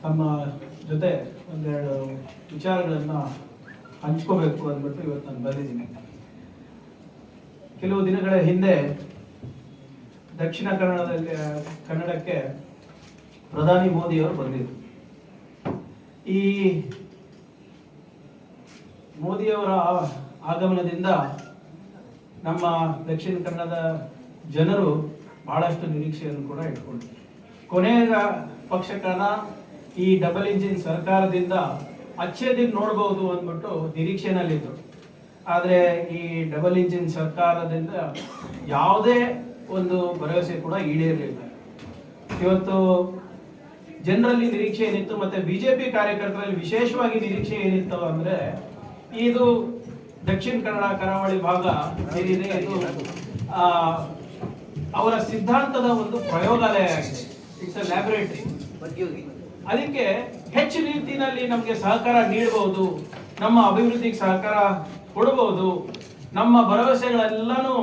ತಮ್ಮ ಜೊತೆ ಒಂದೆರಡು ವಿಚಾರಗಳನ್ನು ಹಂಚ್ಕೋಬೇಕು ಅಂದ್ಬಿಟ್ಟು ಇವತ್ತು ನಾನು ಬಂದಿದ್ದೀನಿ. ಕೆಲವು ದಿನಗಳ ಹಿಂದೆ ದಕ್ಷಿಣ ಕನ್ನಡಕ್ಕೆ ಪ್ರಧಾನಿ ಮೋದಿಯವರು ಬಂದಿದ್ರು. ಈ ಮೋದಿಯವರ ಆಗಮನದಿಂದ ನಮ್ಮ ದಕ್ಷಿಣ ಕನ್ನಡದ ಜನರು ಬಹಳಷ್ಟು ನಿರೀಕ್ಷೆಯನ್ನು ಕೂಡ ಇಟ್ಕೊಂಡ್ರು. ಕೊನೆಯ ಪಕ್ಷಕ್ಕನ ಈ ಡಬಲ್ ಇಂಜಿನ್ ಸರ್ಕಾರದಿಂದ ಅಚ್ಚೇ ದಿನ ನೋಡ್ಬೋದು ಅಂದ್ಬಿಟ್ಟು ನಿರೀಕ್ಷೆನಲ್ಲಿದ್ದರು. ಆದರೆ ಈ ಡಬಲ್ ಇಂಜಿನ್ ಸರ್ಕಾರದಿಂದ ಯಾವುದೇ ಒಂದು ಭರವಸೆ ಕೂಡ ಈಡೇರಲಿಲ್ಲ. ಇವತ್ತು ಜನರಲ್ಲಿ ನಿರೀಕ್ಷೆ ಏನಿತ್ತು, ಮತ್ತೆ ಬಿಜೆಪಿ ಕಾರ್ಯಕರ್ತರಲ್ಲಿ ವಿಶೇಷವಾಗಿ ನಿರೀಕ್ಷೆ ಏನಿತ್ತು ಅಂದ್ರೆ, ಇದು ದಕ್ಷಿಣ ಕನ್ನಡ ಕರಾವಳಿ ಭಾಗ ಏನಿದೆ ಇದು ಅವರ ಸಿದ್ಧಾಂತದ ಒಂದು ಪ್ರಯೋಗಾಲಯ ಆಗಿದೆ. It's a laboratory. ಅದಕ್ಕೆ ಹೆಚ್ಚು ರೀತಿಯಲ್ಲಿ ನಮಗೆ ಸಹಕಾರ ನೀಡಬಹುದು, ನಮ್ಮ ಅಭಿವೃದ್ಧಿಗೆ ಸಹಕಾರ ಕೊಡಬಹುದು, ನಮ್ಮ ಭರವಸೆಗಳೆಲ್ಲನೂ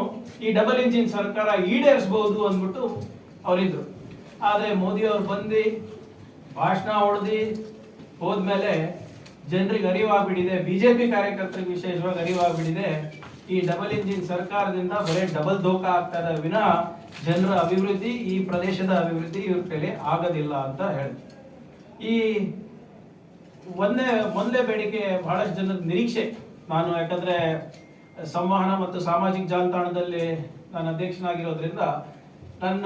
ಈ ಡಬಲ್ ಇಂಜಿನ್ ಸರ್ಕಾರ ಈಡೇರಿಸಬಹುದು ಅಂದ್ಬಿಟ್ಟು ಅವರಿದ್ರು. ಆದರೆ ಮೋದಿ ಅವರು ಬಂದು ಭಾಷಣ ಹೊಡೆದು ಹೋದ್ಮೇಲೆ ಜನರಿಗೆ ಅರಿವಾಗ್ಬಿಟ್ಟಿದೆ, ಬಿಜೆಪಿ ಕಾರ್ಯಕರ್ತರಿಗೆ ವಿಶೇಷವಾಗಿ ಅರಿವಾಗ್ಬಿಟ್ಟಿದೆ, ಈ ಡಬಲ್ ಇಂಜಿನ್ ಸರ್ಕಾರದಿಂದ ಬರೀ ಡಬಲ್ ಧೋಕಾ ಆಗ್ತಾ ಇದೆ ವಿನಃ ಜನರ ಅಭಿವೃದ್ಧಿ, ಈ ಪ್ರದೇಶದ ಅಭಿವೃದ್ಧಿ ಇವ್ರ ಕೈಲಿ ಆಗೋದಿಲ್ಲ ಅಂತ ಹೇಳಿ. ಈ ಮೊದಲೇ ಬೇಡಿಕೆ ಬಹಳಷ್ಟು ಜನರ ನಿರೀಕ್ಷೆ. ನಾನು ಯಾಕಂದ್ರೆ ಸಂವಹನ ಮತ್ತು ಸಾಮಾಜಿಕ ಜಾಲತಾಣದಲ್ಲಿ ನಾನು ಅಧ್ಯಕ್ಷನಾಗಿರೋದ್ರಿಂದ ನನ್ನ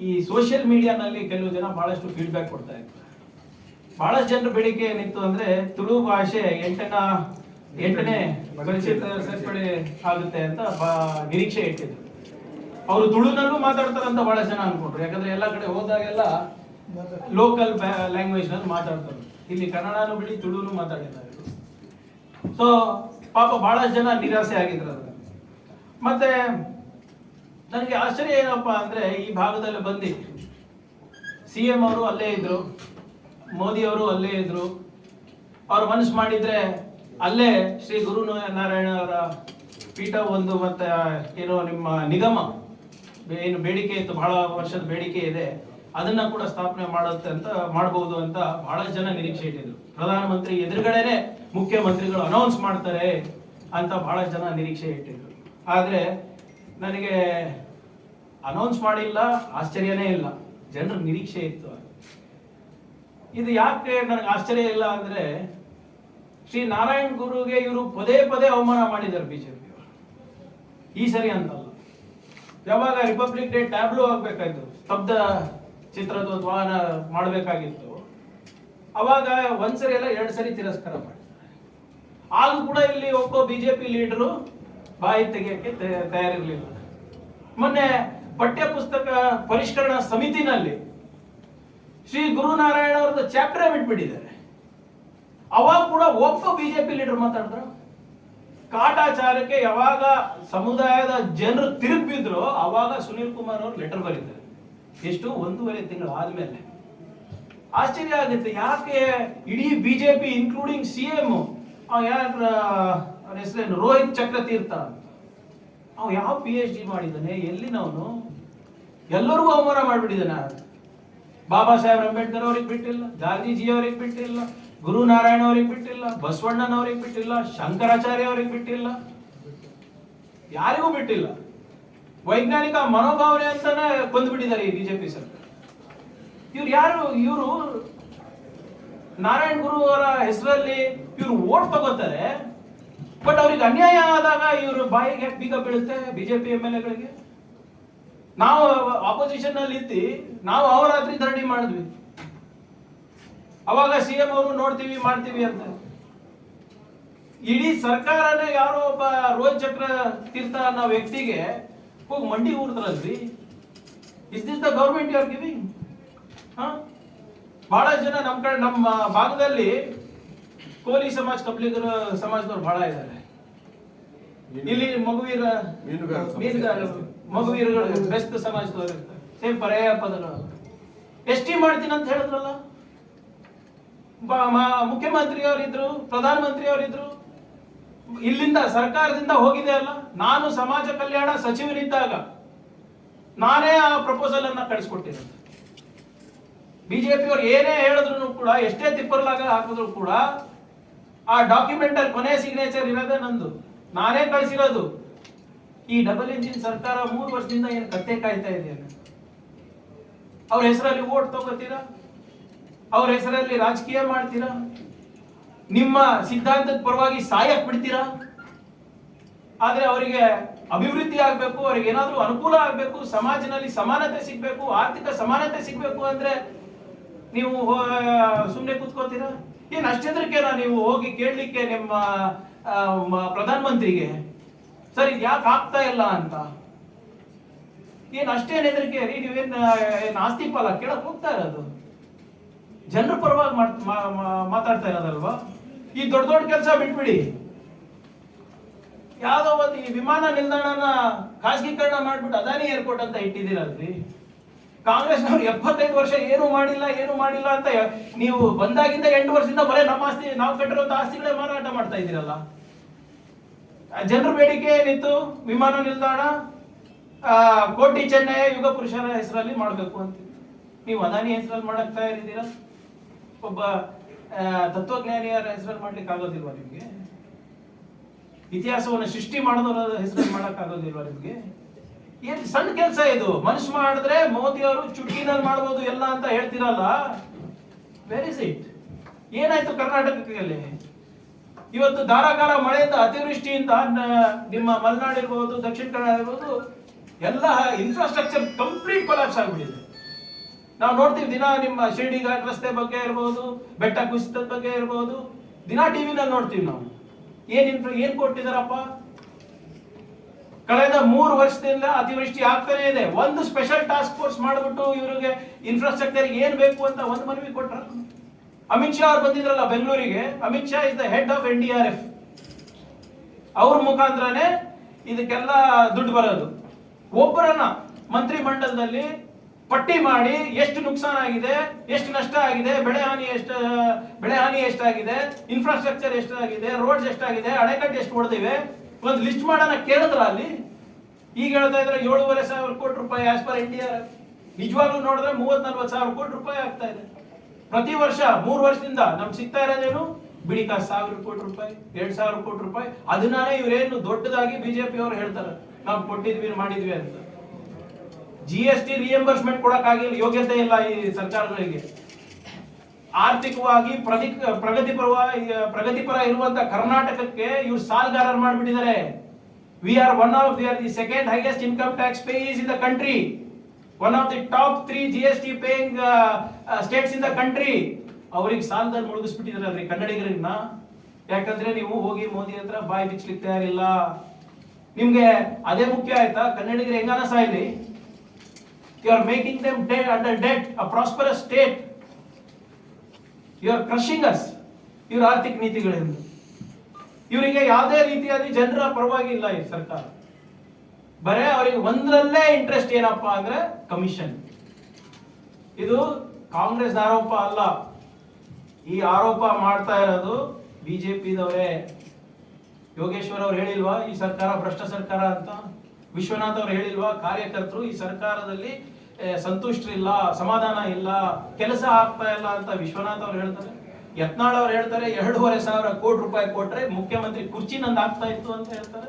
ಈ ಸೋಷಿಯಲ್ ಮೀಡಿಯಾನಲ್ಲಿ ಕೆಲವು ಜನ ಬಹಳಷ್ಟು ಫೀಡ್ಬ್ಯಾಕ್ ಕೊಡ್ತಾ ಇದ್ರು. ಬಹಳಷ್ಟು ಜನರ ಬೇಡಿಕೆ ಏನಿತ್ತು ಅಂದ್ರೆ, ತುಳು ಭಾಷೆ ಎಂಟನೇ ಪರಿಚಿತ ಸೇರ್ಪಡೆ ಆಗುತ್ತೆ ಅಂತ ನಿರೀಕ್ಷೆ ಇಟ್ಟಿದ್ರು. ಅವರು ತುಳುನಲ್ಲೂ ಮಾತಾಡ್ತಾರಂತ ಬಹಳ ಜನ ಅನ್ಕೊಂಡ್ರು. ಯಾಕಂದ್ರೆ ಎಲ್ಲ ಕಡೆ ಹೋದಾಗೆಲ್ಲ ಲೋಕಲ್ ಲ್ಯಾಂಗ್ವೇಜ್ ನಲ್ಲಿ ಮಾತಾಡ್ತಾರೆ. ಇಲ್ಲಿ ಕನ್ನಡನೂ ಬಿಡಿ ತುಳುನು ಮಾತಾಡಿದ್ದಾರೆ. ಸೊ ಪಾಪ ಬಹಳಷ್ಟು ಜನ ನಿರಾಸೆ ಆಗಿದ್ರು. ಮತ್ತೆ ನನಗೆ ಆಶ್ಚರ್ಯ ಏನಪ್ಪಾ ಅಂದ್ರೆ, ಈ ಭಾಗದಲ್ಲಿ ಬಂದು CM ಅವರು ಅಲ್ಲೇ ಇದ್ರು, ಮೋದಿ ಅವರು ಅಲ್ಲೇ ಇದ್ರು. ಅವ್ರು ಮನಸ್ಸು ಮಾಡಿದ್ರೆ ಅಲ್ಲೇ ಶ್ರೀ ಗುರು ನಾರಾಯಣ ಅವರ ಪೀಠ ಒಂದು, ಮತ್ತೆ ಏನೋ ನಿಮ್ಮ ನಿಗಮ ಏನು ಬೇಡಿಕೆ ಇತ್ತು, ಬಹಳ ವರ್ಷದ ಬೇಡಿಕೆ ಇದೆ, ಅದನ್ನ ಕೂಡ ಸ್ಥಾಪನೆ ಮಾಡಬಹುದು ಅಂತ ಬಹಳ ಜನ ನಿರೀಕ್ಷೆ ಇಟ್ಟಿದ್ರು. ಪ್ರಧಾನಮಂತ್ರಿ ಎದುರುಗಡೆನೆ ಮುಖ್ಯಮಂತ್ರಿಗಳು ಅನೌನ್ಸ್ ಮಾಡ್ತಾರೆ ಅಂತ ಬಹಳ ಜನ ನಿರೀಕ್ಷೆ ಇಟ್ಟಿದ್ರು. ಆದ್ರೆ ನನಗೆ ಅನೌನ್ಸ್ ಮಾಡಿಲ್ಲ, ಆಶ್ಚರ್ಯನೇ ಇಲ್ಲ, ಜನರ ನಿರೀಕ್ಷೆ ಇತ್ತು. ಇದು ಯಾಕೆ ನನಗೆ ಆಶ್ಚರ್ಯ ಇಲ್ಲ ಅಂದ್ರೆ, ಶ್ರೀ ನಾರಾಯಣ್ ಗುರುಗೆ ಇವರು ಪದೇ ಪದೇ ಅವಮಾನ ಮಾಡಿದ್ದಾರೆ ಬಿಜೆಪಿ ಅವರು. ಈ ಸರಿ ಅಂತಲ್ಲ, ಯಾವಾಗ ರಿಪಬ್ಲಿಕ್ ಡೇ ಟ್ಯಾಬ್ಲೋ ಆಗ್ಬೇಕಾಯ್ತು, ಸ್ತಬ್ಧ ಚಿತ್ರಧ್ವಜ ಮಾಡಬೇಕಾಗಿತ್ತು, ಅವಾಗ ಒಂದ್ಸರಿ ಅಲ್ಲ 2 ಸರಿ ತಿರಸ್ಕಾರ ಮಾಡಿದ್ದಾರೆ. ಆಗ ಕೂಡ ಇಲ್ಲಿ ಒಬ್ಬ ಬಿಜೆಪಿ ಲೀಡರು ಬಾಯಿ ತೆಗೆಯಕ್ಕೆ ತಯಾರಿರಲಿಲ್ಲ. ಮೊನ್ನೆ ಪಠ್ಯ ಪುಸ್ತಕ ಪರಿಷ್ಕರಣಾ ಸಮಿತಿನಲ್ಲಿ ಶ್ರೀ ಗುರುನಾರಾಯಣ ಅವ್ರದ್ದು ಚಾಪ್ಟರ್ ಬಿಟ್ಬಿಟ್ಟಿದ್ದಾರೆ. ಅವಾಗ ಕೂಡ ಒಬ್ಬ ಬಿಜೆಪಿ ಲೀಡರ್ ಮಾತಾಡಿದ್ರು. ಕಾಟಾಚಾರಕ್ಕೆ ಯಾವಾಗ ಸಮುದಾಯದ ಜನರು ತಿರುಗಿದ್ರು ಅವಾಗ ಸುನೀಲ್ ಕುಮಾರ್ ಅವರು ಲೆಟರ್ ಬರೀತಾರೆ. ಎಷ್ಟು 1.5 ತಿಂಗಳು ಆದ್ಮೇಲೆ. ಆಶ್ಚರ್ಯ ಆಗುತ್ತೆ, ಯಾಕೆ ಇಡೀ ಬಿಜೆಪಿ ಇನ್ಕ್ಲೂಡಿಂಗ್ CM ಅವ್ರ ಹೆಸರೇನು ರೋಹಿತ್ ಚಕ್ರತೀರ್ಥ ಅಂತ, ಅವ್ ಯಾವ PhD ಮಾಡಿದ್ದಾನೆ, ಎಲ್ಲಿನವನು, ಎಲ್ಲರಿಗೂ ಅವಮಾನ ಮಾಡ್ಬಿಟ್ಟಿದ್ದಾನೆ. ಬಾಬಾ ಸಾಹೇಬ್ ಅಂಬೇಡ್ಕರ್ ಅವ್ರಿಗೆ ಬಿಟ್ಟಿಲ್ಲ, ಗಾಂಧೀಜಿ ಅವ್ರಿಗೆ ಬಿಟ್ಟಿಲ್ಲ, ಗುರು ನಾರಾಯಣ ಅವ್ರಿಗೆ ಬಿಟ್ಟಿಲ್ಲ, ಬಸವಣ್ಣನವ್ರಿಗೆ ಬಿಟ್ಟಿಲ್ಲ, ಶಂಕರಾಚಾರ್ಯ ಅವ್ರಿಗೆ ಬಿಟ್ಟಿಲ್ಲ, ಯಾರಿಗೂ ಬಿಟ್ಟಿಲ್ಲ. ವೈಜ್ಞಾನಿಕ ಮನೋಭಾವನೆ ಅಂತಾನೆ ಕೊಂದ್ಬಿಟ್ಟಿದ್ದಾರೆ ಈ ಬಿಜೆಪಿ ಸರ್ಕಾರ. ಇವ್ರು ಯಾರು? ಇವರು ನಾರಾಯಣ್ ಗುರು ಅವರ ಹೆಸರಲ್ಲಿ ಇವ್ರು ಓಟ್ ತಗೋತಾರೆ, ಬಟ್ ಅವ್ರಿಗೆ ಅನ್ಯಾಯ ಆದಾಗ ಇವರು ಬಾಯಿಗೆ ಬೀಗ ಬೀಳುತ್ತೆ ಬಿಜೆಪಿ MLAಗಳಿಗೆ. ನಾವು ಆಪೋಸಿಷನ್ ನಲ್ಲಿ ಇದ್ದು ನಾವು ಅಹೋರಾತ್ರಿ ಧರಣಿ ಮಾಡಿದ್ವಿ, ಅವಾಗ CM ಅವರು ನೋಡ್ತೀವಿ ಮಾಡ್ತೀವಿ ಅಂತ. ಇಡೀ ಸರ್ಕಾರನೇ ಯಾರೋ ಒಬ್ಬ ರೋಹಿತ್ ಚಕ್ರ ತೀರ್ಥ ಅನ್ನೋ ವ್ಯಕ್ತಿಗೆ ಹೋಗಿ ಮಂಡಿ ಊರ್ತಾರಲ್ರಿ. Is this the government you are giving? ಬಹಳ ಜನ ನಮ್ಮ ಭಾಗದಲ್ಲಿ ಕೋಲಿ ಸಮಾಜ, ಕಬ್ಲಿಗರ ಸಮಾಜದವ್ರು ಬಹಳ ಇದ್ದಾರೆ. ಇಲ್ಲಿ ಮಗುವೀರಗಳು ಬೆಸ್ಟ್ ಸಮಾಜದವರು ಇರ್ತಾರೆ. ಸೇಮ್ ಪರ್ಯಾಯ ಪದಗಳು. ST ಮಾಡ್ತೀನಿ ಅಂತ ಹೇಳಿದ್ರಲ್ಲ, ಮುಖ್ಯಮಂತ್ರಿ ಅವರಿದ್ರು, ಪ್ರಧಾನಮಂತ್ರಿ ಅವರಿದ್ರು, ಇಲ್ಲಿಂದ ಸರ್ಕಾರದಿಂದ ಹೋಗಿದೆ ಅಲ್ಲ. ನಾನು ಸಮಾಜ ಕಲ್ಯಾಣ ಸಚಿವನಿದ್ದಾಗ ನಾನೇ ಆ ಪ್ರಪೋಸಲ್ ಅನ್ನ ಕಳಿಸ್ಕೊಟ್ಟಿದ್ದೆ. ಬಿಜೆಪಿಯವ್ರು ಏನೇ ಹೇಳಿದ್ರು ಕೂಡ, ಎಷ್ಟೇ ತಿಪ್ಪರ್ಲಾಗ ಹಾಕಿದ್ರು ಕೂಡ ಆ ಡಾಕ್ಯುಮೆಂಟ್ ಅಲ್ಲಿ ಕೊನೆ ಸಿಗ್ನೇಚರ್ ಇರೋದೇ ನಂದು, ನಾನೇ ಕಳಿಸಿರೋದು. ಈ ಡಬಲ್ ಇಂಜಿನ್ ಸರ್ಕಾರ 3 ವರ್ಷದಿಂದ ಏನು ಕತ್ತೆ ಕಾಯ್ತಾ ಇದೆಯಲ್ಲ, ಅವ್ರ ಹೆಸರಲ್ಲಿ ಓಟ್ ತಗೋತೀರಾ, ಅವ್ರ ಹೆಸರಲ್ಲಿ ರಾಜಕೀಯ ಮಾಡ್ತೀರಾ, ನಿಮ್ಮ ಸಿದ್ಧಾಂತದ ಪರವಾಗಿ ಸಾಯಕ್ ಬಿಡ್ತೀರಾ. ಆದ್ರೆ ಅವರಿಗೆ ಅಭಿವೃದ್ಧಿ ಆಗ್ಬೇಕು, ಅವ್ರಿಗೆ ಏನಾದ್ರೂ ಅನುಕೂಲ ಆಗ್ಬೇಕು, ಸಮಾಜದಲ್ಲಿ ಸಮಾನತೆ ಸಿಗ್ಬೇಕು, ಆರ್ಥಿಕ ಸಮಾನತೆ ಸಿಗ್ಬೇಕು ಅಂದ್ರೆ ನೀವು ಸುಮ್ಮನೆ ಕೂತ್ಕೋತೀರಾ? ಏನ್ ಅಷ್ಟೆಂದ್ರಕ್ಕೇನ ನೀವು ಹೋಗಿ ಕೇಳಲಿಕ್ಕೆ ನಿಮ್ಮ ಪ್ರಧಾನ ಮಂತ್ರಿಗೆ ಸರ್ ಇದು ಯಾಕೆ ಆಗ್ತಾ ಇಲ್ಲ ಅಂತ? ಏನ್ ಅಷ್ಟೇನ್ ಹೆದರಿಕೆ ರೀ? ನೀವೇನ್ ಆಸ್ತಿ ಪಾಲ ಕೇಳಕ್ ಹೋಗ್ತಾ ಇರೋದು? ಜನರ ಪರವಾಗಿ ಮಾತಾಡ್ತಾ ಇರೋದಲ್ವಾ? ಈ ದೊಡ್ಡ ದೊಡ್ಡ ಕೆಲಸ ಬಿಟ್ಬಿಡಿ. ಯಾವ್ದೋ ಒಂದು ಈ ವಿಮಾನ ನಿಲ್ದಾಣನ ಖಾಸಗೀಕರಣ ಮಾಡ್ಬಿಟ್ಟು ಅದಾನಿ ಏರ್ಪೋರ್ಟ್ ಅಂತ ಇಟ್ಟಿದ್ದೀರಲ್ರಿ. ಕಾಂಗ್ರೆಸ್ನವ್ರು 75 ವರ್ಷ ಏನು ಮಾಡಿಲ್ಲ ಅಂತ ನೀವು ಬಂದಾಗಿಂದ 8 ವರ್ಷದಿಂದ ಬರೀ ನಮ್ಮ ಆಸ್ತಿ, ನಾವು ಕಟ್ಟಿರುವಂತ ಆಸ್ತಿಗಳೇ ಮಾರಾಟ ಮಾಡ್ತಾ ಇದ್ದೀರಲ್ಲ. ಜನರ ಬೇಡಿಕೆ ಏನಿತ್ತು? ವಿಮಾನ ನಿಲ್ದಾಣ ಕೋಟಿ ಚೆನ್ನೈ ಯುಗ ಪುರುಷರ ಹೆಸರಲ್ಲಿ ಮಾಡಬೇಕು ಅಂತ. ನೀವು ಅದಾನಿ ಹೆಸರಲ್ಲಿ ಮಾಡಕ್ ತಯಾರಿದ್ದೀರಾ? ಒಬ್ಬ ತತ್ವಜ್ಞಾನಿಯರ ಹೆಸರಲ್ಲಿ ಮಾಡ್ಲಿಕ್ಕೆ ಆಗೋದಿಲ್ವಾ ನಿಮ್ಗೆ? ಇತಿಹಾಸವನ್ನು ಸೃಷ್ಟಿ ಮಾಡೋದ್ರ ಹೆಸರಲ್ಲಿ ಮಾಡಕ್ ಆಗೋದಿಲ್ವಾ ನಿಮ್ಗೆ? ಏನ್ ಸಣ್ಣ ಕೆಲಸ ಇದು? ಮನುಷ್ಯ ಮಾಡಿದ್ರೆ ಮೋದಿ ಅವರು ಚುಟಕಿನಲ್ಲಿ ಮಾಡ್ಬೋದು ಎಲ್ಲ ಅಂತ ಹೇಳ್ತಿರಲ್ಲ. Where is it? ಏನಾಯ್ತು ಕರ್ನಾಟಕದಲ್ಲಿ? ಇವತ್ತು ಧಾರಾಕಾರ ಮಳೆಯಿಂದ, ಅತಿವೃಷ್ಟಿಯಿಂದ ನಿಮ್ಮ ಮಲೆನಾಡು ಇರ್ಬೋದು, ದಕ್ಷಿಣ ಕನ್ನಡ ಇರ್ಬೋದು, ಎಲ್ಲ ಇನ್ಫ್ರಾಸ್ಟ್ರಕ್ಚರ್ ಕಂಪ್ಲೀಟ್ ಕೊಲಾಪ್ಸ್ ಆಗ್ಬಿಟ್ಟಿದೆ. ನಾವು ನೋಡ್ತೀವಿ ದಿನ ನಿಮ್ಮ ಶಿರ್ಡಿ ಘಾಟ್ ರಸ್ತೆ ಬಗ್ಗೆ ಇರ್ಬೋದು, ಬೆಟ್ಟ ಕುಸಿತದ ಬಗ್ಗೆ ಇರ್ಬೋದು, ದಿನ ಟಿವಿನಲ್ಲಿ ನೋಡ್ತೀವಿ ನಾವು. ಏನ್ ಕೊಟ್ಟಿದಾರಪ್ಪ? ಕಳೆದ 3 ವರ್ಷದಿಂದ ಅತಿವೃಷ್ಟಿ ಆಗ್ತಾನೆ ಇದೆ. ಒಂದು ಸ್ಪೆಷಲ್ ಟಾಸ್ಕ್ ಫೋರ್ಸ್ ಮಾಡಿಬಿಟ್ಟು ಇವರಿಗೆ ಇನ್ಫ್ರಾಸ್ಟ್ರಕ್ಚರ್ ಏನ್ ಬೇಕು ಅಂತ ಒಂದು ಮನವಿ ಕೊಟ್ರ? ಅಮಿತ್ ಶಾ ಅವ್ರು ಬಂದಿದ್ರಲ್ಲ ಬೆಂಗಳೂರಿಗೆ. Amit Shah is the head of NDRF. ಅವ್ರ ಮುಖಾಂತರನೇ ಇದಕ್ಕೆಲ್ಲ ದುಡ್ಡು ಬರೋದು. ಒಬ್ಬರನ್ನ ಮಂತ್ರಿ ಮಂಡಲದಲ್ಲಿ ಪಟ್ಟಿ ಮಾಡಿ ಎಷ್ಟು ನುಕ್ಸಾನ್ ಆಗಿದೆ, ಎಷ್ಟು ನಷ್ಟ ಆಗಿದೆ, ಬೆಳೆ ಹಾನಿ ಎಷ್ಟಾಗಿದೆ, ಇನ್ಫ್ರಾಸ್ಟ್ರಕ್ಚರ್ ಎಷ್ಟಾಗಿದೆ, ರೋಡ್ಸ್ ಎಷ್ಟಾಗಿದೆ, ಅಣೆಕಟ್ಟು ಎಷ್ಟು ಹೊಡೆದಿವೆ, ಒಂದು ಲಿಸ್ಟ್ ಮಾಡೋಣ ಕೇಳಿದ್ರ ಅಲ್ಲಿ? ಈಗ ಹೇಳ್ತಾ ಇದ್ರೆ 7,500 ಕೋಟಿ ರೂಪಾಯಿ ಆಸ್ ಪರ್ NDRF. ನಿಜವಾಗ್ಲೂ ನೋಡಿದ್ರೆ 30-40 ಸಾವಿರ ಕೋಟಿ ರೂಪಾಯಿ ಆಗ್ತಾ ಇದೆ ಪ್ರತಿ ವರ್ಷ. 3 ವರ್ಷದಿಂದ ನಮ್ಗೆ ಸಿಗ್ತಾ ಇರೋದೇನು? ಬಿಡಿ ಕಾಸು 1,000 ಕೋಟಿ ರೂಪಾಯಿ, 2,000 ಕೋಟಿ ರೂಪಾಯಿ. ಅದನ್ನಾನೇ ಇವರೇನು ದೊಡ್ಡದಾಗಿ ಬಿಜೆಪಿ ಅವರು ಹೇಳ್ತಾರೆ ನಾವು ಕೊಟ್ಟಿದ್ವಿ ಮಾಡಿದ್ವಿ ಅಂತ. GST ರಿಯಂಬರ್ಸ್ಮೆಂಟ್ ಕೊಡಕ್ಕಾಗಿಲ್ಲ, ಯೋಗ್ಯತೆ ಇಲ್ಲ ಈ ಸರ್ಕಾರಗಳಿಗೆ. ಆರ್ಥಿಕವಾಗಿ ಪ್ರಗತಿಪರ ಇರುವಂತ ಕರ್ನಾಟಕಕ್ಕೆ ಇವ್ರು ಸಾಲಗಾರರು ಮಾಡಿಬಿಟ್ಟಿದ್ದಾರೆ. We are the second highest income tax payers in the country, one of the top 3 GST paying States in the country. ಅವ್ರಿಗೆ ಸಾಲದಲ್ಲಿ ಮುಳುಗಿಸ್ಬಿಟ್ಟಿದ್ರಲ್ರಿ ಕನ್ನಡಿಗರನ್ನ. ಯಾಕಂದ್ರೆ ನೀವು ಹೋಗಿ ಮೋದಿ ಹತ್ರ ಬಾಯಿ ಬಿಚ್ಚಲಿಕ್ಕೆ ತಯಾರಿಲ್ಲ. ನಿಮ್ಗೆ ಅದೇ ಮುಖ್ಯ ಆಯ್ತಾ? ಕನ್ನಡಿಗರು ಹೆಂಗಾನ ಸಾಯ್ಲಿ? You are making them dead under debt, a prosperous state. You are crushing us. ಇವ್ರ ಆರ್ಥಿಕ ನೀತಿಗಳಿಂದ ಇವರಿಗೆ ಯಾವುದೇ ರೀತಿಯಾದ ಜನರ ಪರವಾಗಿ ಇಲ್ಲ ಈ ಸರ್ಕಾರ. ಬರೇ ಅವರಿಗೆ ಒಂದರಲ್ಲೇ ಇಂಟ್ರೆಸ್ಟ್ ಏನಪ್ಪಾ ಅಂದ್ರೆ ಕಮಿಷನ್. ಇದು ಕಾಂಗ್ರೆಸ್ ಆರೋಪ ಅಲ್ಲ. ಈ ಆರೋಪ ಮಾಡ್ತಾ ಇರೋದು ಬಿಜೆಪಿದವರೇ. ಯೋಗೇಶ್ವರ್ ಅವ್ರು ಹೇಳಿಲ್ವಾ ಈ ಸರ್ಕಾರ ಭ್ರಷ್ಟ ಸರ್ಕಾರ ಅಂತ? ವಿಶ್ವನಾಥ್ ಅವ್ರು ಹೇಳಿಲ್ವಾ ಕಾರ್ಯಕರ್ತರು ಈ ಸರ್ಕಾರದಲ್ಲಿ ಸಂತುಷ್ಟರಿಲ್ಲ, ಸಮಾಧಾನ ಇಲ್ಲ, ಕೆಲಸ ಆಗ್ತಾ ಇಲ್ಲ ಅಂತ ವಿಶ್ವನಾಥ್ ಅವ್ರು ಹೇಳ್ತಾರೆ. ಯತ್ನಾಳ್ ಅವ್ರು ಹೇಳ್ತಾರೆ 2,500 ಕೋಟಿ ರೂಪಾಯಿ ಕೊಟ್ರೆ ಮುಖ್ಯಮಂತ್ರಿ ಕುರ್ಚಿ ನಂದು ಆಗ್ತಾ ಇತ್ತು ಅಂತ ಹೇಳ್ತಾರೆ.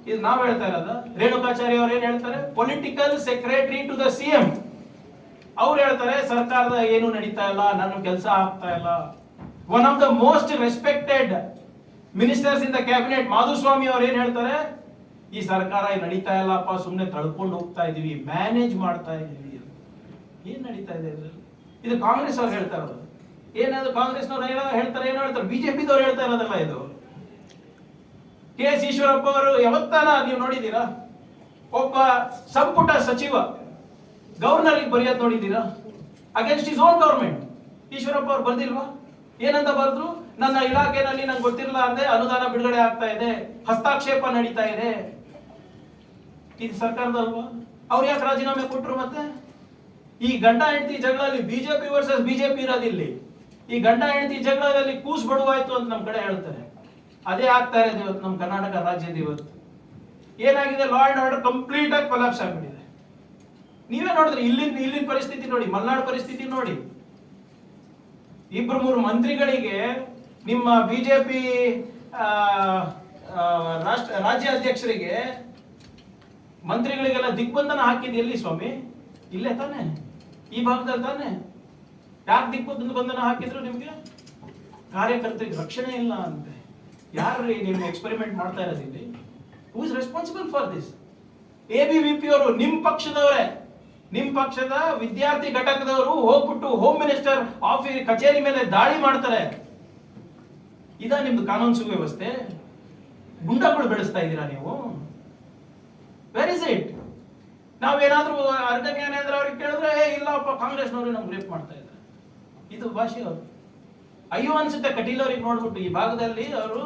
ಇದು ನಾವ್ ಹೇಳ್ತಾ ಇರೋದ? ರೇಣುಕಾಚಾರ್ಯ ಅವ್ರು ಏನ್ ಹೇಳ್ತಾರೆ? Political secretary to the CM. ಅವ್ರು ಹೇಳ್ತಾರೆ ಸರ್ಕಾರದ ಏನು ನಡೀತಾ ಇಲ್ಲ, ನನ್ನ ಕೆಲಸ ಆಗ್ತಾ ಇಲ್ಲ. One of the most respected ministers in the cabinet Madhuswamy ಅವ್ರು ಏನ್ ಹೇಳ್ತಾರೆ? ಈ ಸರ್ಕಾರ ನಡೀತಾ ಇಲ್ಲಪ್ಪ, ಸುಮ್ಮನೆ ತಳ್ಕೊಂಡು ಹೋಗ್ತಾ ಇದೀವಿ, ಮ್ಯಾನೇಜ್ ಮಾಡ್ತಾ ಇದೀವಿ. ಏನ್ ನಡೀತಾ ಇದೆ ಇದ್ರಲ್ಲಿ? ಇದು ಕಾಂಗ್ರೆಸ್ ಅವ್ರು ಹೇಳ್ತಾ ಇರೋದು. ಏನಾದ್ರು ಕಾಂಗ್ರೆಸ್ನವ್ರು ಹೇಳ್ತಾರೆ, ಏನೋ ಹೇಳ್ತಾರೆ. ಬಿಜೆಪಿದವ್ರು ಹೇಳ್ತಾ ಇರೋದಲ್ಲ ಇದು. KS ಈಶ್ವರಪ್ಪ ಅವರು ಯಾವತ್ತಾನ ನೀವು ನೋಡಿದೀರಾ? ಒಬ್ಬ ಸಂಪುಟ ಸಚಿವ ಗವರ್ನರ್ ಬರೆಯೋದು ನೋಡಿದೀರಾ? Against is own government. Eshwarappa ಅವ್ರು ಬರ್ದಿಲ್ವಾ? ಏನಂತ ಬರೆದ್ರು? ನನ್ನ ಇಲಾಖೆನಲ್ಲಿ ನಂಗೆ ಗೊತ್ತಿರಲ್ಲ ಅಂದ್ರೆ ಅನುದಾನ ಬಿಡುಗಡೆ ಆಗ್ತಾ ಇದೆ, ಹಸ್ತಕ್ಷೇಪ ನಡೀತಾ ಇದೆ. ಇದು ಸರ್ಕಾರದಲ್ವಾ? ಅವ್ರು ಯಾಕೆ ರಾಜೀನಾಮೆ ಕೊಟ್ರು? ಮತ್ತೆ ಈ ಗಂಡ ಹೆಂಡತಿ ಜಗಳದಲ್ಲಿ ಬಿಜೆಪಿ ವರ್ಸಸ್ ಬಿಜೆಪಿ ಇರೋದಿಲ್ಲಿ. ಈ ಗಂಡ ಹೆಂಡತಿ ಜಗಳದಲ್ಲಿ ಕೂಸ್ ಬಡುವಾಯ್ತು ಅಂತ ನಮ್ ಕಡೆ ಹೇಳ್ತಾರೆ. ಅದೇ ಆಗ್ತಾ ಇದೆ ಇವತ್ತು ನಮ್ಮ ಕರ್ನಾಟಕ ರಾಜ್ಯದ. ಇವತ್ತು ಏನಾಗಿದೆ? ಲಾ ಅಂಡ್ ಆರ್ಡರ್ ಕಂಪ್ಲೀಟ್ ಆಗಿ ಕೊಲಾಪ್ಸ್ ಆಗ್ಬಿಟ್ಟಿದೆ. ನೀವೇ ನೋಡಿದ್ರಿ, ಇಲ್ಲಿನ ಪರಿಸ್ಥಿತಿ ನೋಡಿ, ಮಲ್ನಾಡು ಪರಿಸ್ಥಿತಿ ನೋಡಿ. 2-3 ಮಂತ್ರಿಗಳಿಗೆ ನಿಮ್ಮ ಬಿಜೆಪಿ ರಾಜ್ಯ ಅಧ್ಯಕ್ಷರಿಗೆ ಮಂತ್ರಿಗಳಿಗೆಲ್ಲ ದಿಗ್ಬಂಧನ ಹಾಕಿದ್ ಎಲ್ಲಿ ಸ್ವಾಮಿ? ಇಲ್ಲೇ ತಾನೆ, ಈ ಭಾಗದಲ್ಲಿ ತಾನೆ. ಯಾಕೆ ದಿಗ್ಬಂಧನ ಹಾಕಿದ್ರು? ನಿಮ್ಗೆ ಕಾರ್ಯಕರ್ತರಿಗೆ ರಕ್ಷಣೆ ಇಲ್ಲ ಅಂತೆ. ಯಾರ್ರೀ ನಿಮ್ಮ ಎಕ್ಸ್ಪೆರಿಮೆಂಟ್ ಮಾಡ್ತಾ ಇರೋದು ಇಲ್ಲಿ? Who is responsible for this? ABVP ಅವರು ನಿಮ್ಮ ಪಕ್ಷದವರೇ, ನಿಮ್ಮ ಪಕ್ಷದ ವಿದ್ಯಾರ್ಥಿ ಘಟಕದವರು ಹೋಗ್ಬಿಟ್ಟು ಹೋಮ್ ಮಿನಿಸ್ಟರ್ ಆಫೀಸ್ ಕಚೇರಿ ಮೇಲೆ ದಾಳಿ ಮಾಡ್ತಾರೆ. ಇದಾ ನಿಮ್ದು ಕಾನೂನು ಸುವ್ಯವಸ್ಥೆ? ಗುಂಡಾಗಳು ಬೆಳೆಸ್ತಾ ಇದ್ದೀರಾ ನೀವು? Where is it? ನಾವೇನಾದ್ರೂ ಅರ್ಧ ಜ್ಞಾನೇಂದ್ರ ಅವ್ರಿಗೆ ಕೇಳಿದ್ರೆ ಇಲ್ಲಪ್ಪ ಕಾಂಗ್ರೆಸ್ನವರು ನಮ್ಗೆ ರೇಪ್ ಮಾಡ್ತಾ ಇದ್ದಾರೆ. ಇದು ಭಾಷೆ ಅವರು. ಅಯ್ಯೋ ಅನ್ಸುತ್ತೆ ಕಟೀಲ್ ಅವ್ರಿಗೆ ನೋಡ್ಬಿಟ್ಟು. ಈ ಭಾಗದಲ್ಲಿ ಅವರು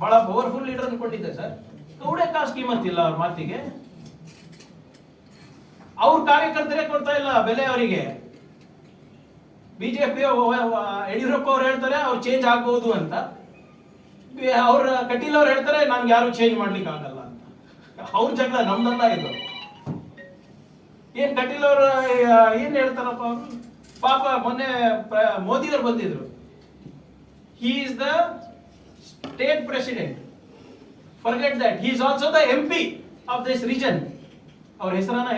ಬಹಳ ಪವರ್ಫುಲ್ ಲೀಡರ್ ಅನ್ಕೊಂಡಿದ್ದೆ ಸರ್. ಕೌಡೆ ಕಾಸ್ಟ್ ಕೀಮತ್ ಇಲ್ಲ ಅವ್ರ ಮಾತಿಗೆ. ಅವ್ರ ಕಾರ್ಯಕರ್ತರೇ ಕೊಡ್ತಾ ಇಲ್ಲ ಬೆಲೆ ಅವರಿಗೆ. ಬಿಜೆಪಿ ಯಡಿಯೂರಪ್ಪ ಅವ್ರು ಹೇಳ್ತಾರೆ ಅವ್ರು ಚೇಂಜ್ ಆಗ್ಬಹುದು ಅಂತ. ಅವ್ರ ಕಟೀಲ್ ಅವ್ರು ಹೇಳ್ತಾರೆ ನನ್ಗೆ ಯಾರು ಚೇಂಜ್ ಮಾಡ್ಲಿಕ್ಕೆ ಆಗಲ್ಲ ಅಂತ. ಅವ್ರ ಜಗಳ ನಮ್ದಲ್ಲ ಇದು. ಏನ್ ಕಟೀಲ್ ಅವರು ಏನ್ ಹೇಳ್ತಾರಪ್ಪ ಅವರು? ಪಾಪ ಮೊನ್ನೆ ಮೋದಿ ಅವರು ಬಂದಿದ್ರು. He is the state president. Forget that. He is also the MP of this region. ಅವ್ರ ಹೆಸರನ್ನ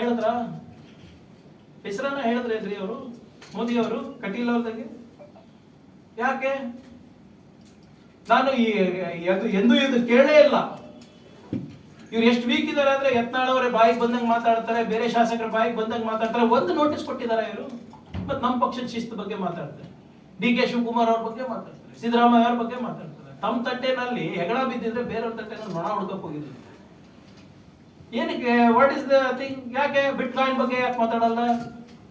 ಹೇಳಿದ್ರೇನ್ರಿ ಅವರು ಮೋದಿ ಅವರು ಕಟೀಲ್ ಅವ್ರದಾಗೆ? ಯಾಕೆ? ನಾನು ಎಂದೂ ಇದು ಕೇಳೇ ಇಲ್ಲ. ಇವ್ರು ಎಷ್ಟು ವೀಕ್ ಇದಾರೆ ಅಂದ್ರೆ ಯತ್ನಾಳ್ ಅವರೇ ಬಾಯಿಗೆ ಬಂದಂಗೆ ಮಾತಾಡ್ತಾರೆ, ಬೇರೆ ಶಾಸಕರ ಬಾಯಿಗೆ ಬಂದಂಗೆ ಮಾತಾಡ್ತಾರೆ. ಒಂದು ನೋಟಿಸ್ ಕೊಟ್ಟಿದ್ದಾರೆ ಇವರು. ಮತ್ತೆ ನಮ್ಮ ಪಕ್ಷದ ಶಿಸ್ತು ಬಗ್ಗೆ ಮಾತಾಡ್ತಾರೆ, DK ಶಿವಕುಮಾರ್ ಅವ್ರ ಬಗ್ಗೆ ಮಾತಾಡ್ತಾರೆ, ಸಿದ್ದರಾಮಯ್ಯ ಅವ್ರ ಬಗ್ಗೆ ಮಾತಾಡ್ತಾರೆ. ತಮ್ಮ ತಟ್ಟೆನಲ್ಲಿ ಹೆಗಣ ಬಿದ್ದಿದ್ರೆ ಬೇರೆಯವ್ರ ತಟ್ಟೆನಲ್ಲಿ ನೊಣ ಹುಡ್ಕಕ್ ಹೋಗಿದ್ರು. ಏನಕ್ಕೆ? What is the thing? ಯಾಕೆ ಬಿಟ್ ಕಾಯಿನ್ ಬಗ್ಗೆ ಯಾಕೆ ಮಾತಾಡಲ್ಲ?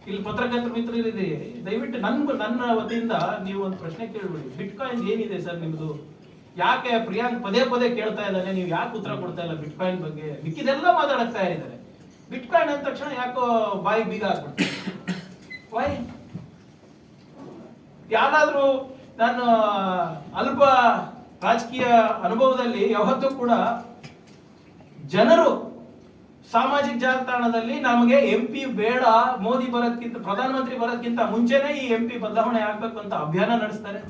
ಇಲ್ಲಿ ಪತ್ರಕರ್ತರ ಮಿತ್ರರು ಇದೆ, ದಯವಿಟ್ಟು ನನ್ನ ವತಿಯಿಂದ ನೀವು ಒಂದು ಪ್ರಶ್ನೆ ಕೇಳ್ಬಿಡಿ. ಬಿಟ್ ಕಾಯಿನ್ ಏನಿದೆ ಸರ್ ನಿಮ್ದು? ಯಾಕೆ ಪ್ರಿಯಾಂಕ್ ಪದೇ ಕೇಳ್ತಾ ಇದ್ದಾನೆ, ನೀವು ಯಾಕೆ ಉತ್ತರ ಕೊಡ್ತಾ ಇಲ್ಲ ಬಿಟ್ ಕಾಯಿನ್ ಬಗ್ಗೆ? ಮಿಕ್ಕಿದೆಲ್ಲ ಮಾತಾಡಕ್ತಾ ಇದ್ದಾರೆ. ಬಿಟ್ ಕಾಯಿನ್ ಅಂದ ತಕ್ಷಣ ಯಾಕೋ ಬಾಯಿಗೆ ಬೀಗ ಹಾಕ್ಬಿಡ್ತಾರೆ. ವೈ? ಯಾರಾದ್ರೂ ನಾನು ಅಲ್ಪ ರಾಜಕೀಯ ಅನುಭವದಲ್ಲಿ ಯಾವತ್ತೂ ಕೂಡ ಜನರು ಸಾಮಾಜಿಕ ಜಾಲತಾಣದಲ್ಲಿ ನಮಗೆ MP ಬೇಡ, ಮೋದಿ ಬರೋದಕ್ಕಿಂತ ಪ್ರಧಾನಮಂತ್ರಿ ಬರೋದಕ್ಕಿಂತ ಮುಂಚೆನೆ ಈ MP ಬದಲಾವಣೆ ಆಗ್ಬೇಕು ಅಂತ ಅಭಿಯಾನ ನಡೆಸ್ತಾರೆ.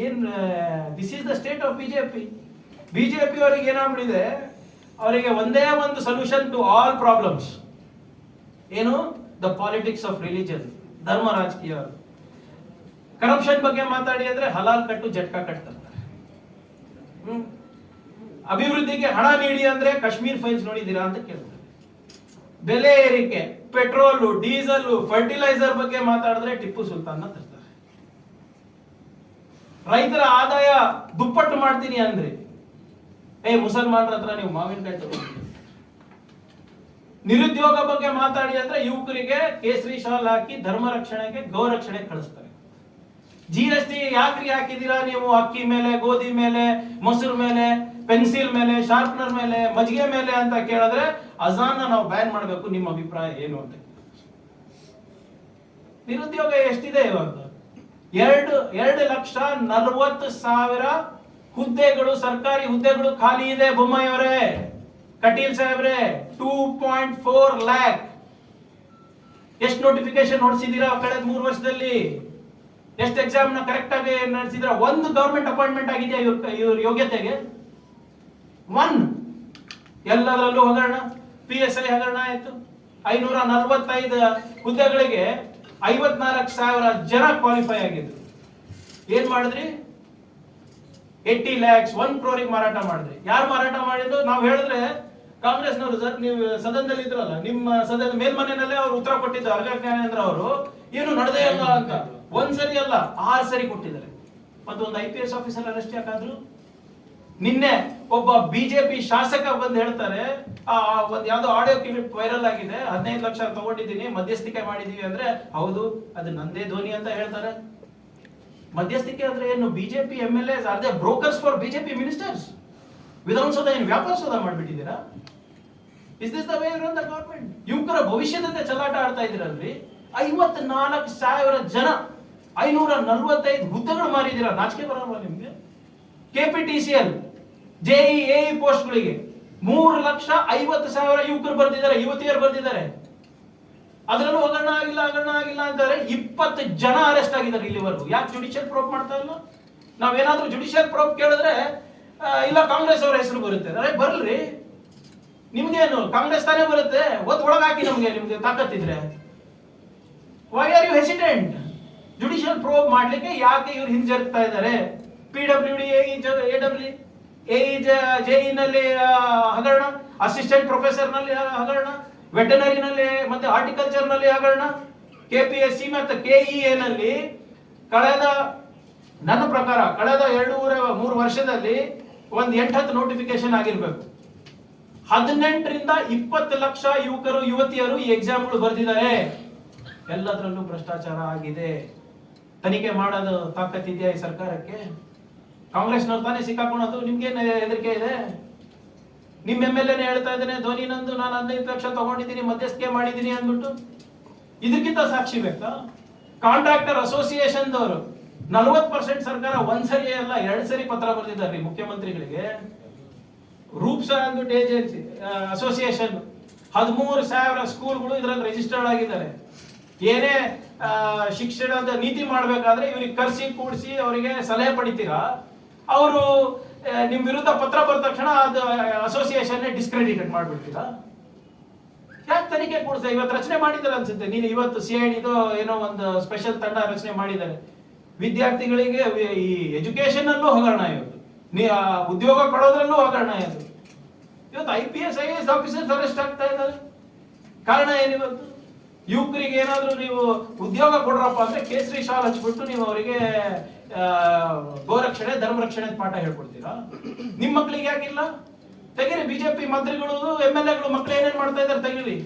ಏನ್ this is the state of BJP ಅವರಿಗೆ ಏನಾಗ್ಬಿಟ್ಟಿದೆ? ಅವರಿಗೆ ಒಂದೇ ಒಂದು ಸೊಲ್ಯೂಷನ್ ಟು ಆಲ್ ಪ್ರಾಬ್ಲಮ್ಸ್. ಏನು? ದ ಪಾಲಿಟಿಕ್ಸ್ ಆಫ್ ರಿಲಿಜನ್, ಧರ್ಮ ರಾಜಕೀಯ. ಕರಪ್ಷನ್ ಬಗ್ಗೆ ಮಾತಾಡಿ ಅಂದ್ರೆ ಹಲಾಲ್ ಕಟ್ಟು ಜಟ್ಕಾ ಕಟ್ತಾರೆ. ಅಭಿವೃದ್ಧಿಗೆ ಹಣ ನೀಡಿ ಅಂದ್ರೆ ಕಾಶ್ಮೀರ್ ಫೈಲ್ಸ್ ನೋಡಿದೀರಾ ಅಂತ ಕೇಳ್ತಾರೆ. ಬೆಲೆ ಏರಿಕೆ, ಪೆಟ್ರೋಲ್, ಡೀಸೆಲ್, ಫರ್ಟಿಲೈಸರ್ ಬಗ್ಗೆ ಮಾತಾಡಿದ್ರೆ ಟಿಪ್ಪು ಸುಲ್ತಾನ್ ತರ್ತಾರೆ. ರೈತರ ಆದಾಯ ದುಪ್ಪಟ್ಟು ಮಾಡ್ತೀನಿ ಅಂದ್ರೆ ಮುಸಲ್ಮಾನರ ಹತ್ರ ನೀವು ಮಾವಿನಕಾಯಿ ತಗೊಂಡ್ರಿ. ನಿರುದ್ಯೋಗ ಬಗ್ಗೆ ಮಾತಾಡಿ ಅಂದ್ರೆ ಯುವಕರಿಗೆ ಕೇಸರಿ ಶಾಲ್ ಹಾಕಿ ಧರ್ಮ ರಕ್ಷಣೆಗೆ ಗೋ ರಕ್ಷಣೆ ಕಳಿಸ್ತಾರೆ. GST ಯಾಕ್ರಿ ಹಾಕಿದೀರಾ ನೀವು? ಅಕ್ಕಿ ಮೇಲೆ, ಗೋಧಿ ಮೇಲೆ, ಮೊಸರು ಮೇಲೆ, ಪೆನ್ಸಿಲ್ ಮೇಲೆ, ಶಾರ್ಪ್ನರ್ ಮೇಲೆ, ಮಜ್ಜಿಗೆ ಮೇಲೆ ಅಂತ ಕೇಳಿದ್ರೆ ಅಜಾನ್ ನಾವು ಬ್ಯಾನ್ ಮಾಡಬೇಕು, ನಿಮ್ಮ ಅಭಿಪ್ರಾಯ ಏನು ಅಂತ. ನಿರುದ್ಯೋಗ ಎಷ್ಟಿದೆ ಇವಾಗ? 2,40,40,000 ಹುದ್ದೆಗಳು, ಸರ್ಕಾರಿ ಹುದ್ದೆಗಳು ಖಾಲಿ ಇದೆ. ಬೊಮ್ಮಾಯಿ ಅವರೇ, ಕಟೀಲ್ ಸಾಹೇಬ್ರೆ, 2.4 lakh. ಎಷ್ಟು ನೋಟಿಫಿಕೇಶನ್ ಹೊಡಿಸಿದೀರಾ ಕಳೆದ 3 ವರ್ಷದಲ್ಲಿ? ಎಷ್ಟು ಎಕ್ಸಾಮ್ ನ ಕರೆಕ್ಟ್ ಆಗಿ ನಡೆಸಿದ್ರ? ಒಂದು ಗವರ್ಮೆಂಟ್ ಅಪಾಯಿಂಟ್ಮೆಂಟ್ ಆಗಿದೆಯಾ ಇವ್ರ ಯೋಗ್ಯತೆಗೆ? ಎಲ್ಲದರಲ್ಲೂ ಹಗರಣ. PSI ಹಗರಣ ಆಯ್ತು. 545 ಹುದ್ದೆಗಳಿಗೆ 54,000 ಜನ ಕ್ವಾಲಿಫೈ ಆಗಿದ್ರು. ಏನ್ ಮಾಡಿದ್ರಿ? 80 lakhs 1 crore ಮಾರಾಟ ಮಾಡಿದ್ರಿ. ಯಾರು ಮಾರಾಟ ಮಾಡಿದ್ರು? ನಾವು ಹೇಳಿದ್ರೆ ಕಾಂಗ್ರೆಸ್ನವರು, ಸರ್ ನೀವು ಸದನದಲ್ಲಿ ಇದ್ರಲ್ಲ, ನಿಮ್ಮ ಸದನ ಮೇಲ್ಮನೆಯಲ್ಲೇ ಅವ್ರು ಉತ್ತರ ಕೊಟ್ಟಿದ್ದು ಅರ್ಗ ಜ್ಞಾನೇಂದ್ರ ಅವರು, ಏನು ನಡೆದೇ ಇಲ್ಲ ಅಂತ. ಒಂದ್ಸರಿ ಅಲ್ಲ 6 ಸರಿ ಕೊಟ್ಟಿದ್ದಾರೆ. ಮತ್ತೊಂದು IPS ಆಫೀಸರ್ ಅರೆಸ್ಟ್ ಯಾಕಾದ್ರು? ನಿನ್ನೆ ಒಬ್ಬ ಬಿಜೆಪಿ ಶಾಸಕ ಬಂದು ಹೇಳ್ತಾರೆ, ಒಂದ್ ಯಾವ್ದೋ ಆಡಿಯೋ ಕ್ಲಿಪ್ ವೈರಲ್ ಆಗಿದೆ, 15 ಲಕ್ಷ ತಗೊಂಡಿದ್ದೀನಿ, ಮಧ್ಯಸ್ಥಿಕೆ ಮಾಡಿದೀವಿ ಅಂದ್ರೆ, ಹೌದು ಅದು ನಂದೇ ಧ್ವನಿ ಅಂತ ಹೇಳ್ತಾರೆ. ಮಧ್ಯಸ್ಥಿಕೆ ಅಂದ್ರೆ ಏನು? BJP MLAs are they brokers for BJP ministers? Vidhana Soudha ಏನು ವ್ಯಾಪಾರ ಸೌಧ ಮಾಡ್ಬಿಟ್ಟಿದ್ದೀರಾ? Is this the way you run the government? ಯುವಕರ ಭವಿಷ್ಯದ ಚಲಾಟ ಆಡ್ತಾ ಇದ್ದೀರಲ್ರಿ. 54,000 ಜನ, 545 ಹುದ್ದೆಗಳು ಮಾರಿದ್ದೀರಾ. ನಾಚಿಕೆ ಬರಲ್ವಾ ನಿಮ್ಗೆ? KPTCL, JEE, AE ಪೋಸ್ಟ್ಗಳಿಗೆ 3,50,000 ಯುವಕರು ಬರ್ದಿದ್ದಾರೆ, ಯುವತಿಯರು ಬರ್ದಿದ್ದಾರೆ. ಅದರಲ್ಲೂ ಹಗರಣ ಆಗಿಲ್ಲ ಅಂತಾರೆ. 20 ಜನ ಅರೆಸ್ಟ್ ಆಗಿದ್ದಾರೆ ಇಲ್ಲಿವರೆಗೂ. ಯಾಕೆ ಜುಡಿಷಿಯಲ್ ಪ್ರೋಬ್ ಮಾಡ್ತಾ ಇಲ್ಲ? ನಾವೇನಾದ್ರೂ ಜುಡಿಷಿಯಲ್ ಪ್ರೋಬ್ ಕೇಳಿದ್ರೆ ಇಲ್ಲ ಕಾಂಗ್ರೆಸ್ ಅವರ ಹೆಸರು ಬರುತ್ತೆ. ಅರೆ ಬರಲ್ರಿ, ನಿಮ್ಗೇನು ಕಾಂಗ್ರೆಸ್ ತಾನೇ ಬರುತ್ತೆ, ಒಳಗಾಕಿ ನಿಮ್ಗೆ ತಾಕತ್ತಿದ್ರೆ. Why are you hesitant? Judicial probe ಮಾಡ್ಲಿಕ್ಕೆ ಯಾಕೆ ಇವ್ರು ಹಿಂಜರಿತಾ ಇದ್ದಾರೆ? PWD, JE ನಲ್ಲಿ ಹಗರಣ, ಅಸಿಸ್ಟೆಂಟ್ ಪ್ರೊಫೆಸರ್ ನಲ್ಲಿ ಹಗರಣ, ವೆಟನರಿನಲ್ಲಿ ಮತ್ತೆ ಹಾರ್ಟಿಕಲ್ಚರ್ ನಲ್ಲಿ ಹಗರಣ, KPSC ಮತ್ತು KEA ನಲ್ಲಿ ನನ್ನ ಪ್ರಕಾರ ಕಳೆದ 2-3 ವರ್ಷದಲ್ಲಿ ಒಂದು 8-10 ನೋಟಿಫಿಕೇಶನ್ ಆಗಿರ್ಬೇಕು. 18ರಿಂದ 20 ಲಕ್ಷ ಯುವಕರು ಯುವತಿಯರು ಈ ಎಕ್ಸಾಮ್ಗಳು ಬರೆದಿದ್ದಾರೆ. ಎಲ್ಲದರಲ್ಲೂ ಭ್ರಷ್ಟಾಚಾರ ಆಗಿದೆ. ತನಿಖೆ ಮಾಡೋದು ತಾಕತ್ತಿದೆಯಾ ಈ ಸರ್ಕಾರಕ್ಕೆ? ಕಾಂಗ್ರೆಸ್ನವ್ರು ತಾನೇ ಸಿಕ್ಕಾಕೊಳ್ಳೋದು. ನಿಮ್ಗೇನು ಹೆದರಿಕೆ ಇದೆ? ನಿಮ್ಮ MLA ಹೇಳ್ತಾ ಇದ್ದೇನೆ, ಧ್ವನಿ ನಂದು, ನಾನು 15 ಲಕ್ಷ ತಗೊಂಡಿದ್ದೀನಿ, ಮಧ್ಯಸ್ಥಿಕೆ ಮಾಡಿದ್ದೀನಿ ಅಂದ್ಬಿಟ್ಟು. ಇದಕ್ಕಿಂತ ಸಾಕ್ಷಿ ಬೇಕಾ? ಕಾಂಟ್ರಾಕ್ಟರ್ ಅಸೋಸಿಯೇಷನ್ ದವರು 40% ಸರ್ಕಾರ ಒಂದ್ಸರಿ ಅಲ್ಲ 2 ಸರಿ ಪತ್ರ ಬರೆದಿದ್ದಾರೆ ಮುಖ್ಯಮಂತ್ರಿಗಳಿಗೆ. ರೂಪ್ಸ್ ಅಂದ್ಬಿಟ್ಟು ಏಜೆನ್ಸಿ ಅಸೋಸಿಯೇಷನ್ 13,000 ಸ್ಕೂಲ್ಗಳು ಇದರಲ್ಲಿ ರಿಜಿಸ್ಟರ್ಡ್ ಆಗಿದ್ದಾರೆ. ಏನೇ ಶಿಕ್ಷಣದ ನೀತಿ ಮಾಡಬೇಕಾದ್ರೆ ಇವ್ರಿಗೆ ಕರ್ಸಿ ಕೂಡಿಸಿ ಅವರಿಗೆ ಸಲಹೆ ಪಡಿತೀರಾ, ಅವರು ನಿಮ್ ವಿರುದ್ಧ ಪತ್ರ ಬರೆದ ತಕ್ಷಣ ಅದು ಅಸೋಸಿಯೇಷನ್ ಡಿಸ್ಕ್ರೆಡಿಟೆಡ್ ಮಾಡ್ಬಿಡ್ತೀರಾ? ಯಾಕೆ ತನಿಖೆ ಕೂಡಿಸ? ಇವತ್ತು ರಚನೆ ಮಾಡಿದ್ದಾರೆ ಅನ್ಸುತ್ತೆ. ನೀನು ಇವತ್ತು CID ಏನೋ ಒಂದು ಸ್ಪೆಷಲ್ ತಂಡ ರಚನೆ ಮಾಡಿದ್ದಾರೆ. ವಿದ್ಯಾರ್ಥಿಗಳಿಗೆ ಈ ಎಜುಕೇಶನ್ ಅಲ್ಲೂ ಹಗರಣ, ಇವತ್ತು ಉದ್ಯೋಗ ಕೊಡೋದ್ರಲ್ಲೂ ಹಗರಣ. ಇವತ್ತು IPS IAS ಆಫೀಸರ್ಸ್ ಅರೆಸ್ಟ್ ಆಗ್ತಾ ಇದ್ದಾರೆ. ಕಾರಣ ಏನಿವತ್ತು? ಯುವಕರಿಗೆ ಏನಾದ್ರೂ ನೀವು ಉದ್ಯೋಗ ಕೊಡ್ರಪ್ಪ ಅಂದ್ರೆ ಕೇಸರಿ ಶಾಲ್ ಹಚ್ಬಿಟ್ಟು ನೀವು ಅವರಿಗೆ ಗೋರಕ್ಷಣೆ ಧರ್ಮರಕ್ಷಣೆ ಪಾಠ ಹೇಳ್ಕೊಡ್ತೀರಾ? ನಿಮ್ ಮಕ್ಳಿಗೆ ಯಾಕಿಲ್ಲ? ತೆಗೀರಿ. ಬಿಜೆಪಿ ಮಂತ್ರಿಗಳು MLAಗಳು ಮಕ್ಳು ಏನೇನ್ ಮಾಡ್ತಾ ಇದಾರೆ ತೆಗೀರಿ.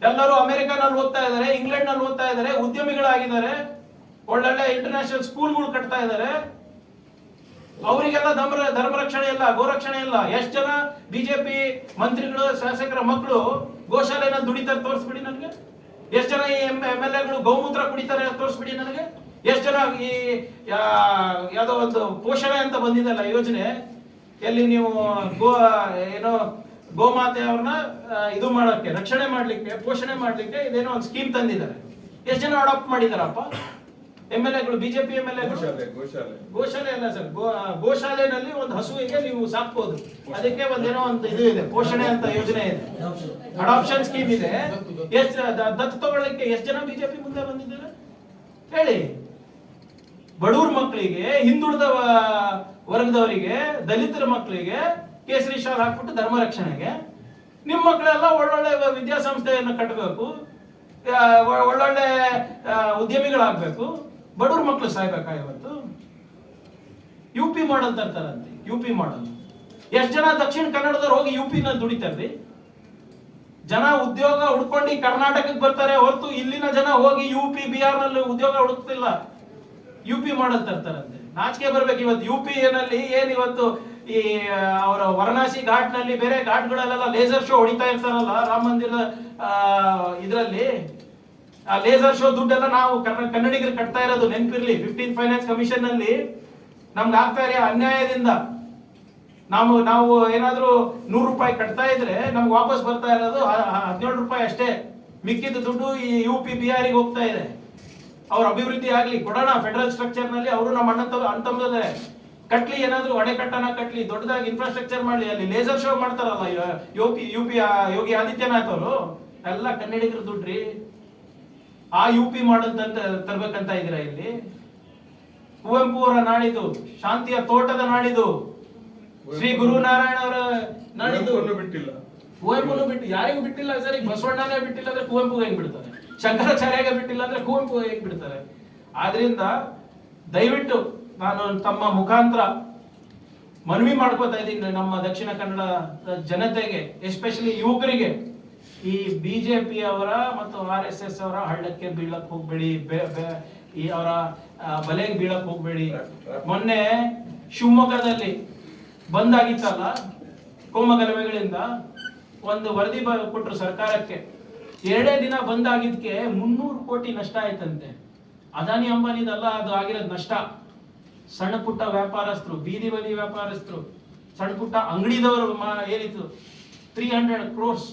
ಎಲ್ಲರೂ ಅಮೆರಿಕಾನಲ್ಲಿ ಓದ್ತಾ ಇದಾರೆ, ಇಂಗ್ಲೆಂಡ್ ನಲ್ಲಿ ಓದ್ತಾ ಇದಾರೆ, ಉದ್ಯಮಿಗಳಾಗಿದ್ದಾರೆ, ಒಳ್ಳೊಳ್ಳೆ ಇಂಟರ್ನ್ಯಾಷನಲ್ ಸ್ಕೂಲ್ಗಳು ಕಟ್ತಾ ಇದಾರೆ. ಅವರಿಗೆಲ್ಲ ಧರ್ಮರಕ್ಷಣೆ ಇಲ್ಲ, ಗೋರಕ್ಷಣೆ ಇಲ್ಲ. ಎಷ್ಟು ಜನ ಬಿಜೆಪಿ ಮಂತ್ರಿಗಳು ಶಾಸಕರ ಮಕ್ಕಳು ಗೋಶಾಲೆನಲ್ಲಿ ದುಡಿತಾರೆ ತೋರಿಸ್ಬಿಡಿ ನನಗೆ. ಎಷ್ಟು ಜನ ಈ MLAಗಳು ಗೋಮೂತ್ರ ಕುಡಿತಾರೆ ತೋರಿಸ್ಬಿಡಿ ನನಗೆ. ಎಷ್ಟು ಜನ ಈ ಯಾವ್ದೋ ಒಂದು ಪೋಷಣೆ ಅಂತ ಬಂದಿದಲ್ಲ ಯೋಜನೆ, ಎಲ್ಲಿ ನೀವು ಗೋಮಾತೆ ಅವ್ರನ್ನ ಇದು ಮಾಡಕ್ಕೆ, ರಕ್ಷಣೆ ಮಾಡ್ಲಿಕ್ಕೆ, ಪೋಷಣೆ ಮಾಡ್ಲಿಕ್ಕೆ ಇದೇನೋ ಒಂದು ಸ್ಕೀಮ್ ತಂದಿದ್ದಾರೆ. ಎಷ್ಟು ಜನ ಅಡಾಪ್ಟ್ ಮಾಡಿದಾರಪ್ಪ MLAಗಳು, ಬಿಜೆಪಿ MLAಗಳು? ಗೋಶಾಲೆ ಅಲ್ಲ ಸರ್, ಗೋಶಾಲೆನಲ್ಲಿ ಒಂದು ಹಸುವಿಗೆ ನೀವು ಸಾಕ್ಬೋದು. ಅದಕ್ಕೆ ಒಂದೇನೋ ಒಂದು ಇದು ಇದೆ, ಪೋಷಣೆ ಅಂತ ಯೋಜನೆ ಇದೆ, ಅಡಾಪ್ಷನ್ ಸ್ಕೀಮ್ ಇದೆ. ಎಷ್ಟು ದತ್ತು ತಗೊಳ್ಳಿಕ್ಕೆ ಎಷ್ಟು ಜನ ಬಿಜೆಪಿ ಮುಂದೆ ಬಂದಿದ್ದಾರೆ ಹೇಳಿ? ಬಡವ್ರ ಮಕ್ಕಳಿಗೆ, ಹಿಂದುಳಿದ ವರ್ಗದವರಿಗೆ, ದಲಿತರ ಮಕ್ಕಳಿಗೆ ಕೇಸರಿ ಶಾಲ್ ಹಾಕ್ಬಿಟ್ಟು ಧರ್ಮ ರಕ್ಷಣೆಗೆ. ನಿಮ್ಮ ಮಕ್ಕಳೆಲ್ಲ ಒಳ್ಳೊಳ್ಳೆ ವಿದ್ಯಾಸಂಸ್ಥೆಯನ್ನು ಕಟ್ಟಬೇಕು, ಒಳ್ಳೊಳ್ಳೆ ಉದ್ಯಮಿಗಳಾಗಬೇಕು, ಬಡವ್ರ ಮಕ್ಕಳು ಸಾಯ್ಬೇಕಾ ಇವತ್ತು? UP ಮಾಡಲ್ ತರ್ತಾರಂತೆ. UP ಮಾಡಲ್ ಎಷ್ಟು ಜನ ದಕ್ಷಿಣ ಕನ್ನಡದವ್ರು ಹೋಗಿ UP ನಲ್ಲಿ ದುಡಿತಾರ್ರಿ? ಜನ ಉದ್ಯೋಗ ಹುಡ್ಕೊಂಡು ಕರ್ನಾಟಕಕ್ಕೆ ಬರ್ತಾರೆ ಹೊರತು ಇಲ್ಲಿನ ಜನ ಹೋಗಿ UP BR ನಲ್ಲಿ ಉದ್ಯೋಗ ಹುಡುಕ್ತಿಲ್ಲ. UP ಮಾಡಲ್ ತರ್ತಾರಂತೆ. ನಾಚಿಕೆ ಬರ್ಬೇಕು. ಇವತ್ತು UP ನಲ್ಲಿ ಏನ್ ಇವತ್ತು ಈ ಅವರ ವಾರಣಾಸಿ ಘಾಟ್ ನಲ್ಲಿ ಬೇರೆ ಘಾಟ್ಗಳಲ್ಲೆಲ್ಲ ಲೇಸರ್ ಶೋ ಹೊಡಿತಾ ಇರ್ತಾರಲ್ಲ ರಾಮ ಮಂದಿರ ಇದರಲ್ಲಿ, ಆ ಲೇಸರ್ ಶೋ ದುಡ್ಡೆಲ್ಲ ನಾವು ಕನ್ನಡಿಗರು ಕಟ್ತಾ ಇರೋದು ನೆನಪಿರ್ಲಿ. 15 ಫೈನಾನ್ಸ್ ಕಮಿಷನ್ ನಲ್ಲಿ ನಮ್ಗೆ ಆಗ್ತಾ ಇರೋ ಅನ್ಯಾಯದಿಂದ ನಾವು ಏನಾದ್ರೂ 100 ರೂಪಾಯಿ ಕಟ್ತಾ ಇದ್ರೆ ನಮ್ಗೆ ವಾಪಸ್ ಬರ್ತಾ ಇರೋದು 17 ರೂಪಾಯಿ ಅಷ್ಟೇ. ಮಿಕ್ಕಿದ ದುಡ್ಡು ಈ UP BR ಗೆ ಹೋಗ್ತಾ ಇದೆ. ಅವ್ರ ಅಭಿವೃದ್ಧಿ ಆಗ್ಲಿ ಕೊಡೋಣ, ಫೆಡರಲ್ ಸ್ಟ್ರಕ್ಚರ್ ನಲ್ಲಿ ಅವರು ನಮ್ಮ ಅಣ್ಣ ಕಟ್ಲಿ, ಏನಾದ್ರು ಅಣೆಕಟ್ಟನ ಕಟ್ಲಿ, ದೊಡ್ಡದಾಗಿ ಇನ್ಫ್ರಾಸ್ಟ್ರಕ್ಚರ್ ಮಾಡ್ಲಿ. ಅಲ್ಲಿ ಲೇಸರ್ ಶೋ ಮಾಡ್ತಾರಲ್ಲ UP ಯೋಗಿ ಆದಿತ್ಯನಾಥ್ ಅವರು, ಎಲ್ಲ ಕನ್ನಡಿಗರ ದುಡ್ಡ್ರಿ. ಆ UP ಮಾಡಲ್ ತರ್ಬೇಕಂತ ಇದೀರಾ ಇಲ್ಲಿ? ಕುವೆಂಪು ಅವರ ನಾಡಿದು, ಶಾಂತಿಯ ತೋಟದ ನಾಡಿದು, ಶ್ರೀ ಗುರುನಾರಾಯಣ ಅವರ ನಾಡಿದು. ಕುವೆಂಪುನು ಬಿಟ್ಟು ಯಾರಿಗೂ ಬಿಟ್ಟಿಲ್ಲ ಸರ್. ಈಗ ಬಸವಣ್ಣನೇ ಬಿಟ್ಟಿಲ್ಲ ಅಂದ್ರೆ ಕುವೆಂಪು ಹೆಂಗ್ ಬಿಡ್ತಾರೆ? ಶಂಕರಾಚಾರ್ಯಗೆ ಬಿಟ್ಟಿಲ್ಲ ಅಂದ್ರೆ ಕುವೆಂಪು ಹೇಗ್ ಬಿಡ್ತಾರೆ? ಆದ್ರಿಂದ ದಯವಿಟ್ಟು ನಾನು ತಮ್ಮ ಮುಖಾಂತರ ಮನವಿ ಮಾಡ್ಕೋತಾ ಇದ್ದೀನಿ ನಮ್ಮ ದಕ್ಷಿಣ ಕನ್ನಡ ಜನತೆಗೆ, ಎಸ್ಪೆಷಲಿ ಯುವಕರಿಗೆ, ಈ ಬಿಜೆಪಿ ಅವರ ಮತ್ತು RSS ಅವರ ಹಳ್ಳಕ್ಕೆ ಬೀಳಕ್ ಹೋಗ್ಬೇಡಿ, ಈ ಅವರ ಬಲೆಗೆ ಬೀಳಕ್ ಹೋಗ್ಬೇಡಿ. ಮೊನ್ನೆ ಶಿವಮೊಗ್ಗದಲ್ಲಿ ಬಂದ್ ಆಗಿತ್ತಲ್ಲ ಕೋಮಗಲಭೆಗಳಿಂದ, ಒಂದು ವರದಿ ಕೊಟ್ಟರು ಸರ್ಕಾರಕ್ಕೆ. 2 ದಿನ ಬಂದ್ ಆಗಿದ್ಕೆ 300 ಕೋಟಿ ನಷ್ಟ ಆಯ್ತಂತೆ. ಅದಾನಿ ಅಂಬಾನಿದಲ್ಲ ಅದು ಆಗಿರೋದು ನಷ್ಟ. ಸಣ್ಣ ಪುಟ್ಟ ವ್ಯಾಪಾರಸ್ಥರು, ಬೀದಿ ವ್ಯಾಪಾರಸ್ಥರು, ಸಣ್ಣ ಪುಟ್ಟ ಅಂಗಡಿದವರು ಏನಿತ್ತು 300 crores